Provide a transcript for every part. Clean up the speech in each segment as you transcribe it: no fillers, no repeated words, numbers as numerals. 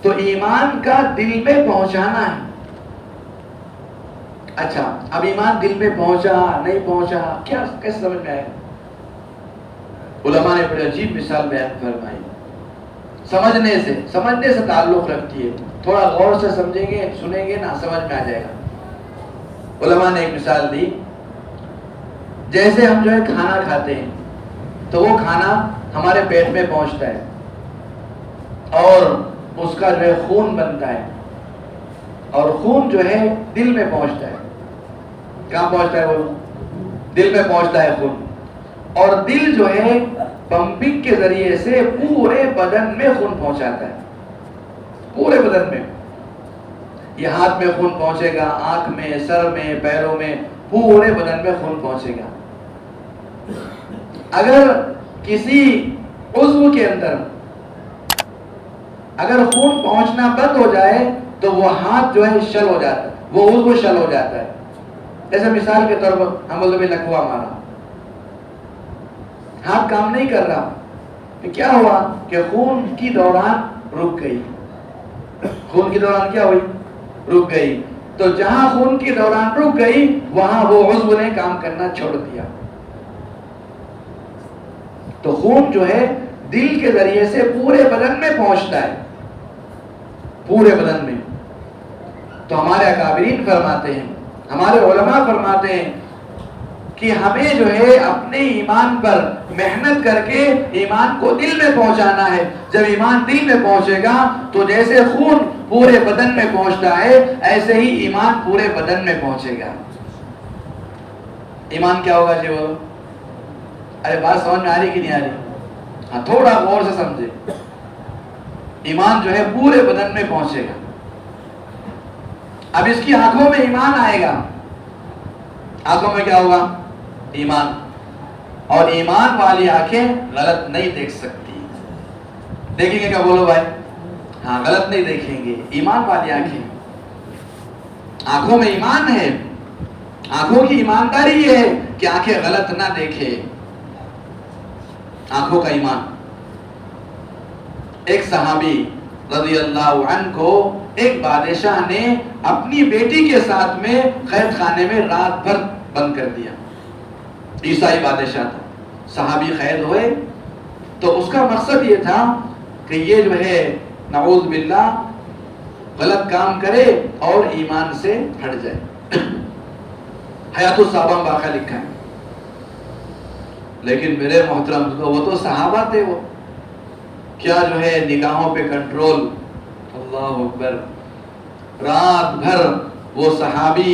تو ایمان کا دل میں پہنچانا ہے. اچھا اب ایمان دل میں پہنچا نہیں پہنچا کیا کیسے سمجھ میں آئے؟ علماء نے بڑی عجیب مثال بیان فرمائی. سمجھنے سے تعلق رکھتی ہے. تھوڑا غور سے سمجھیں گے سنیں گے نا سمجھ میں آ جائے گا. علماء نے ایک مثال دی. جیسے ہم جو ہے کھانا کھاتے ہیں تو وہ کھانا ہمارے پیٹ میں پہنچتا ہے اور اس کا جو ہے خون بنتا ہے اور خون جو ہے دل میں پہنچتا ہے. کہاں پہنچتا ہے؟ وہ دل میں پہنچتا ہے خون. اور دل جو ہے پمپنگ کے ذریعے سے پورے بدن میں خون پہنچاتا ہے. پورے بدن میں. یہ ہاتھ میں خون پہنچے گا، آنکھ میں، سر میں، پیروں میں، پورے بدن میں خون پہنچے گا. اگر کسی عضو کے اندر اگر خون پہنچنا بند ہو جائے تو وہ ہاتھ جو ہے شل ہو جاتا ہے، وہ عضو شل ہو جاتا ہے. جیسے مثال کے طور پر ہم بولتے ہیں لکوا مارا، ہاتھ کام نہیں کر رہا. کیا ہوا کہ خون کی دوران رک گئی. خون کی دوران کیا ہوئی؟ رک گئی. تو جہاں خون کی دوران رک گئی وہاں وہ عضو نے کام کرنا چھوڑ دیا. تو خون جو ہے دل کے ذریعے سے پورے بدن میں پہنچتا ہے، پورے بدن میں. تو ہمارے اکابرین فرماتے ہیں، ہمارے علماء فرماتے ہیں کہ ہمیں جو ہے اپنے ایمان پر محنت کر کے ایمان کو دل میں پہنچانا ہے. جب ایمان دل میں پہنچے گا تو جیسے خون پورے بدن میں پہنچتا ہے ایسے ہی ایمان پورے بدن میں پہنچے گا. ایمان کیا ہوگا جی؟ وہ ارے بات سمجھ میں آ رہی کہ نہیں آ رہی؟ ہاں تھوڑا غور سے سمجھے. ایمان جو ہے پورے بدن میں پہنچے گا. اب اس کی آنکھوں میں ایمان آئے گا. آنکھوں میں کیا ہوگا؟ ایمان. اور ایمان والی آنکھیں غلط نہیں دیکھ سکتی. دیکھیں گے کیا؟ بولو بھائی. ہاں غلط نہیں دیکھیں گے. ایمان والی آنکھیں، آنکھوں میں ایمان ہے. آنکھوں کی ایمانداری یہ ہے کہ آنکھیں غلط نہ دیکھے. آنکھوں کا ایمان. ایک صحابی رضی اللہ عنہ کو ایک بادشاہ نے اپنی بیٹی کے ساتھ میں قید خانے میں رات بھر بند کر دیا. عیسائی بادشاہ تھا. صحابی قید ہوئے تو اس کا مقصد یہ تھا کہ یہ جو ہے نعوذ باللہ غلط کام کرے اور ایمان سے ہٹ جائے. حیات الصحابہ میں واقعہ لکھا ہے. لیکن میرے محترم وہ تو صحابہ تھے. وہ کیا جو ہے نگاہوں پہ کنٹرول. اللہ اکبر. رات بھر وہ صحابی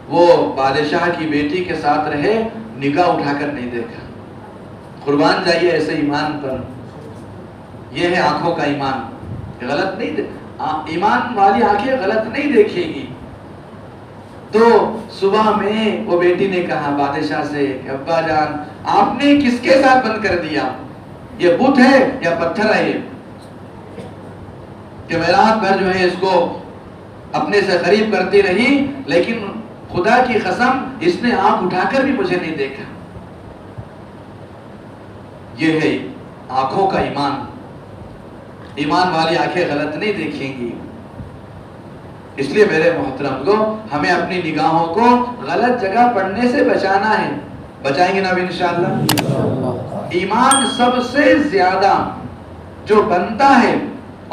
وہ بادشاہ کی بیٹی کے ساتھ رہے، نگاہ اٹھا کر نہیں دیکھا. قربان جائیے ایسے ایمان پر. یہ ہے آنکھوں کا ایمان. غلط نہیں ایمان والی آنکھیں غلط نہیں دیکھے گی. تو صبح میں وہ بیٹی نے کہا بادشاہ سے کہ ابا جان آپ نے کس کے ساتھ بند کر دیا؟ یہ بت ہے یا پتھر ہے؟ یہ کہ میں رات بھر جو ہے اس کو اپنے سے قریب کرتی رہی لیکن خدا کی قسم اس نے آنکھ اٹھا کر بھی مجھے نہیں دیکھا. یہ ہے آنکھوں کا ایمان. ایمان والی آنکھیں غلط نہیں دیکھیں گی. اس لیے میرے محترم کو ہمیں اپنی نگاہوں کو غلط جگہ پڑنے سے بچانا ہے. بچائیں گے نا انشاءاللہ. ایمان سب سے زیادہ جو بنتا ہے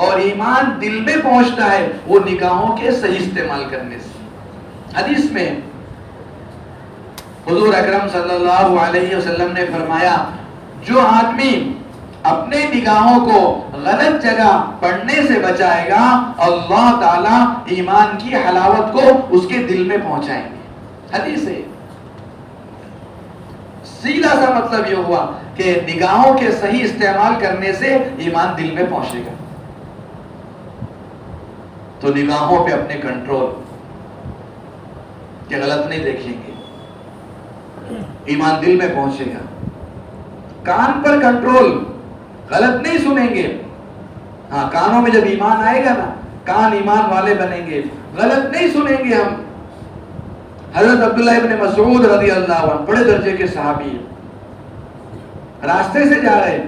اور ایمان دل میں پہنچتا ہے وہ نگاہوں کے صحیح استعمال کرنے سے. حدیث میں حضور اکرم صلی اللہ علیہ وسلم نے فرمایا جو آدمی اپنے نگاہوں کو غلط جگہ پڑنے سے بچائے گا اللہ تعالیٰ ایمان کی حلاوت کو اس کے دل میں پہنچائیں گے. حدیث ہے. سیدھا سا مطلب یہ ہوا کہ نگاہوں کے صحیح استعمال کرنے سے ایمان دل میں پہنچے گا. تو نگاہوں پہ اپنے کنٹرول کہ غلط نہیں دیکھیں گے. ایمان دل میں پہنچے گا. کان پر کنٹرول، غلط نہیں سنیں گے. ہاں کانوں میں جب ایمان آئے گا نا کان ایمان والے بنیں گے. غلط نہیں سنیں گے ہم. حضرت عبداللہ ابن مسعود رضی اللہ عنہ بڑے درجے کے صحابی ہیں. راستے سے جا رہے،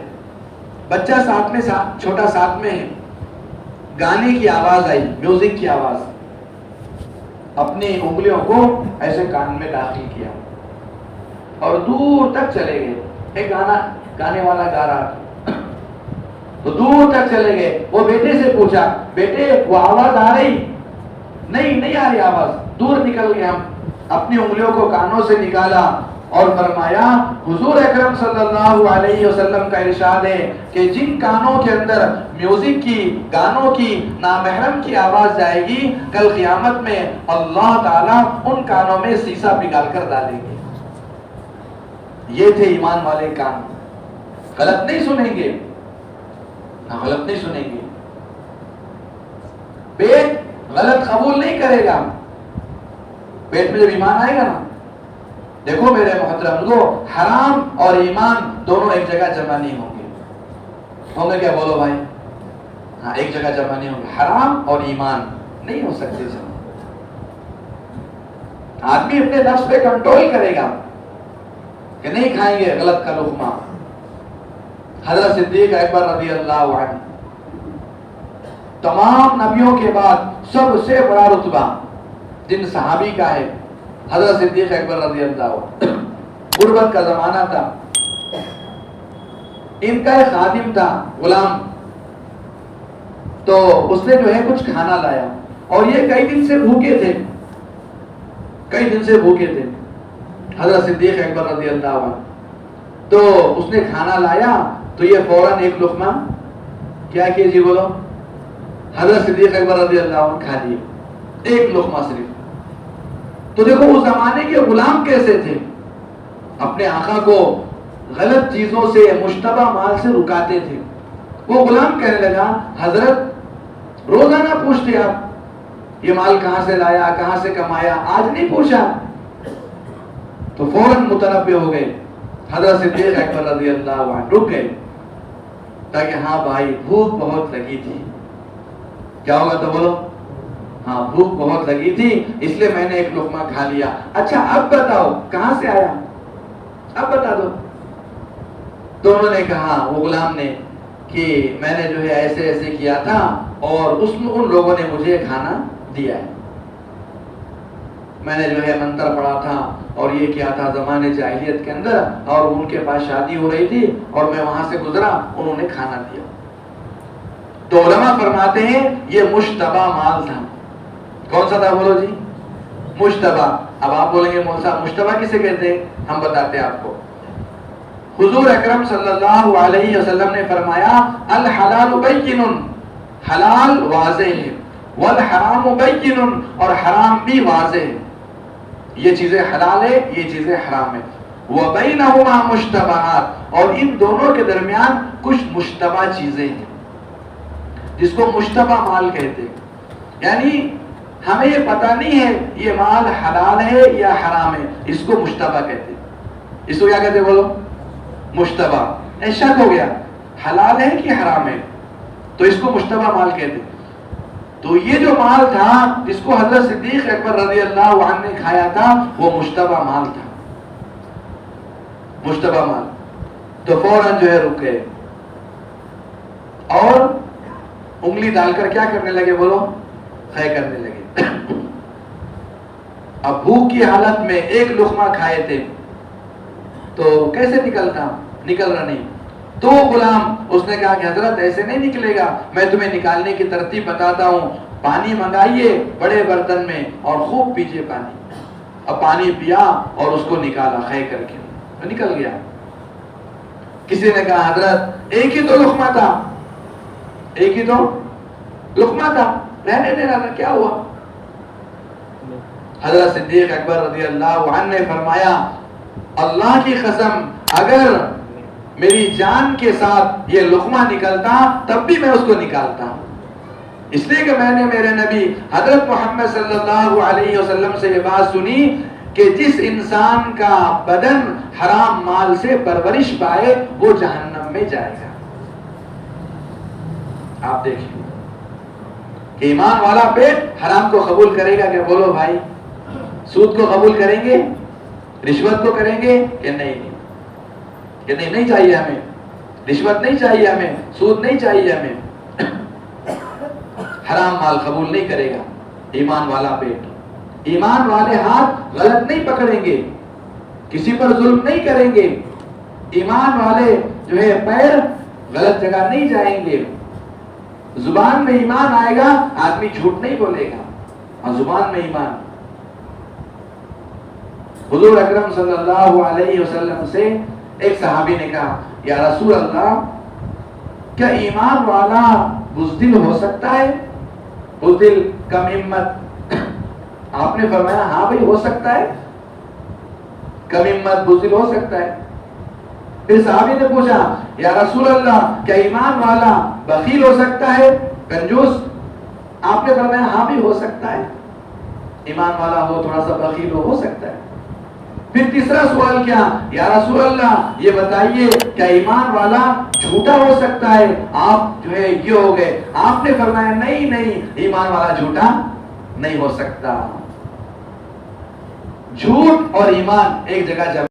بچہ ساتھ میں چھوٹا ساتھ میں ہے. گانے کی آواز آئی، میوزک کی آواز، اپنی انگلیوں کو ایسے کان میں داخل کیا اور دور تک چلے گئے. ایک گانے والا گا رہا تھا تو دور تک چلے گئے. وہ بیٹے سے پوچھا، بیٹے وہ آواز آ رہی؟ نہیں آ رہی آواز. دور نکل گئے. ہم اپنی انگلیوں کو کانوں سے نکالا اور فرمایا حضور اکرم صلی اللہ علیہ وسلم کا ارشاد ہے کہ جن کانوں کے اندر میوزک کی، گانوں کی، نامحرم کی آواز جائے گی، کل قیامت میں اللہ تعالیٰ ان کانوں میں سیسا پگھال کر ڈالیں گے. یہ تھے ایمان والے کان. غلط نہیں سنیں گے، غلط نہیں سنیں گے. پیٹ غلط قبول نہیں کرے گا. پیٹ میں جب ایمان آئے گا نا، دیکھو میرے محترم کو، حرام اور ایمان دونوں ایک جگہ جمع نہیں ہوں گے. ہوں گے کیا؟ بولو بھائی. ہاں، ایک جگہ جمع نہیں ہوں گے. حرام اور ایمان نہیں ہو سکتے جمع. آدمی اپنے نفس پہ کنٹرول کرے گا کہ نہیں کھائیں گے غلط کا لقمہ. حضرت صدیق اکبر رضی اللہ عنہ، تمام نبیوں کے بعد سب سے بڑا رتبہ جن صحابی کا ہے، حضرت صدیق اکبر رضی اللہ عنہ. غربت کا زمانہ تھا. ان کا ایک خادم تھا، غلام. تو اس نے جو ہے کچھ کھانا لایا اور یہ کئی دن سے بھوکے تھے. حضرت صدیق اکبر رضی اللہ عنہ تو اس نے کھانا لایا تو یہ فوراً ایک لقمہ کیا کیا جی بولو؟ حضرت صدیق اکبر رضی اللہ عنہ کھا لیے. ایک لقمہ صرف. تو دیکھو اس زمانے کے غلام کیسے تھے، اپنے آقا کو غلط چیزوں سے، مشتبہ مال سے رکاتے تھے. وہ غلام کہنے لگا حضرت روزانہ پوچھتے آپ یہ مال کہاں سے لایا، کہاں سے کمایا، آج نہیں پوچھا. تو فوراً متنبہ ہو گئے. حضرت صدیق اکبر رضی اللہ عنہ رک گئے تاکہ ہاں بھائی بھوک بہت لگی تھی. کیا ہوگا تو بولو؟ ہاں، بھوک بہت لگی تھی اس لیے میں نے ایک لقمہ کھا لیا. اچھا اب بتاؤ کہاں سے آیا، اب بتا دو. تو انہوں نے کہا، وہ غلام نے، کہ میں نے جو ہے ایسے ایسے کیا تھا اور ان لوگوں نے مجھے کھانا دیا ہے. میں نے جو ہے منتر پڑھا تھا اور یہ کیا تھا زمانے جاہلیت کے اندر، اور ان کے پاس شادی ہو رہی تھی اور میں وہاں سے گزرا، انہوں نے کھانا دیا. تو علماء فرماتے ہیں یہ مشتبہ مال تھا. کون سا تھا بولو جی؟ مشتبہ. اب آپ بولیں گے مول صاحب مشتبہ کسے کہتے ہیں؟ ہم بتاتے ہیں آپ کو. حضور اکرم صلی اللہ علیہ وسلم نے فرمایا الحلال بین، حلال واضح ہے، والحرام بین، اور حرام بھی واضح ہے. یہ چیزیں حلال ہے، یہ چیزیں حرام ہے. وبینہما مشتبہات، اور ان دونوں کے درمیان کچھ مشتبہ چیزیں ہیں جس کو مشتبہ مال کہتے ہیں. یعنی ہمیں یہ پتہ نہیں ہے یہ مال حلال ہے یا حرام ہے، اس کو مشتبہ کہتے ہیں. اس کو کیا کہتے ہیں بولو؟ مشتبہ. شک ہو گیا حلال ہے کہ حرام ہے تو اس کو مشتبہ مال کہتے ہیں. تو یہ جو مال تھا جس کو حضرت صدیق اکبر رضی اللہ عنہ نے کھایا تھا وہ مشتبہ مال تھا. مشتبہ مال. تو فوراً جو ہے رک گئے اور انگلی ڈال کر کیا کرنے لگے بولو؟ خے کرنے لگے. اب بھوک کی حالت میں ایک لقمہ کھائے تھے تو کیسے نکلتا؟ نکل رہا نہیں. تو غلام اس نے کہا کہ حضرت ایسے نہیں نکلے گا، میں تمہیں نکالنے کی ترتیب بتاتا ہوں. پانی منگائیے بڑے برتن میں اور خوب پیجیے پانی. اب پانی پیا اور اس کو نکالا خے کر کے، تو نکل گیا. کسی نے کہا حضرت ایک ہی تو لقمہ تھا، ایک ہی تو لقمہ تھا، رہنے دینا تھا، کیا ہوا؟ حضرت صدیق اکبر رضی اللہ عنہ نے فرمایا اللہ کی قسم اگر میری جان کے ساتھ یہ لقمہ نکلتا تب بھی میں اس کو نکالتا ہوں، اس لیے کہ میں نے میرے نبی حضرت محمد صلی اللہ علیہ وسلم سے یہ بات سنی کہ جس انسان کا بدن حرام مال سے پرورش پائے وہ جہنم میں جائے گا. آپ دیکھیں کہ ایمان والا پیٹ حرام کو قبول کرے گا کہ بولو بھائی؟ سود کو قبول کریں گے؟ رشوت کو کریں گے کہ نہیں؟ کہ نہیں چاہیے ہمیں، رشوت نہیں چاہیے ہمیں، سود نہیں چاہیے ہمیں. حرام مال قبول نہیں کرے گا. ایمان والا پیٹ، ایمان والے ہاتھ غلط نہیں پکڑیں گے، کسی پر ظلم نہیں کریں گے. ایمان والے جو ہے پیر غلط جگہ نہیں جائیں گے. زبان میں ایمان آئے گا، آدمی جھوٹ نہیں بولے گا، اور زبان میں ایمان. حضور اکرم صلی اللہ علیہ وسلم سے ایک صحابی نے کہا یا رسول اللہ، کیا ایمان والا بزدل ہو سکتا ہے؟ بزدل، کم ہمت. آپ نے فرمایا ہاں بھائی ہو سکتا ہے، کم ہمت بزدل ہو سکتا ہے. پھر صحابی نے پوچھا یا رسول اللہ، کیا ایمان والا بخیل ہو سکتا ہے، کنجوس؟ آپ نے فرمایا ہاں بھی ہو سکتا ہے، ایمان والا ہو تھوڑا سا بخیل ہو سکتا ہے. پھر تیسرا سوال کیا یا رسول اللہ یہ بتائیے کیا ایمان والا جھوٹا ہو سکتا ہے؟ آپ جو ہے یہ ہو گئے. آپ نے فرمایا نہیں نہیں، ایمان والا جھوٹا نہیں ہو سکتا. جھوٹ اور ایمان ایک جگہ جمع